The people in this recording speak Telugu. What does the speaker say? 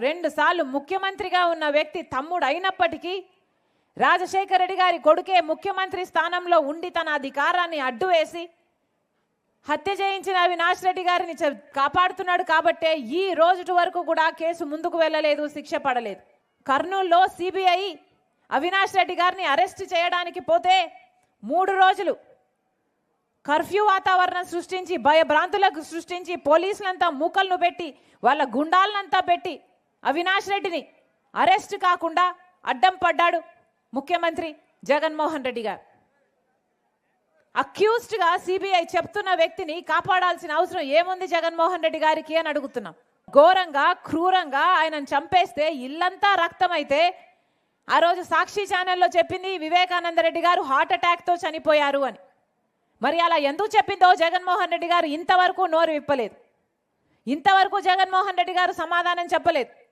2 సార్లు ముఖ్యమంత్రిగా ఉన్న వ్యక్తి తమ్ముడు అయినప్పటికీ రాజశేఖర రెడ్డి గారి కొడుకే ముఖ్యమంత్రి స్థానంలో ఉండి తన అధికారాన్ని అడ్డు వేసి హత్య చేయించిన అవినాష్ రెడ్డి గారిని కాపాడుతున్నాడు కాబట్టే ఈ రోజు వరకు కూడా కేసు ముందుకు వెళ్ళలేదు, శిక్ష పడలేదు. కర్నూలులో సిబిఐ అవినాష్ రెడ్డి గారిని అరెస్ట్ చేయడానికి పోతే 3 రోజులు కర్ఫ్యూ వాతావరణం సృష్టించి భయభ్రాంతులకు సృష్టించి పోలీసులంతా మూకలను పెట్టి వాళ్ళ గుండాలనంతా పెట్టి అవినాష్ రెడ్డిని అరెస్ట్ కాకుండా అడ్డం పడ్డాడు ముఖ్యమంత్రి జగన్మోహన్ రెడ్డి గారు. అక్యూజ్డ్గా సిబిఐ చెప్తున్న వ్యక్తిని కాపాడాల్సిన అవసరం ఏముంది జగన్మోహన్ రెడ్డి గారికి అని అడుగుతున్నాం. ఘోరంగా క్రూరంగా ఆయనను చంపేస్తే ఇల్లంతా రక్తమైతే ఆ రోజు సాక్షి ఛానల్లో చెప్పింది వివేకానంద రెడ్డి గారు హార్ట్ అటాక్తో చనిపోయారు అని. మరి అలా ఎందుకు చెప్పిందో జగన్మోహన్ రెడ్డి గారు ఇంతవరకు నోరు విప్పలేదు. ఇంతవరకు జగన్మోహన్ రెడ్డి గారు సమాధానం చెప్పలేదు.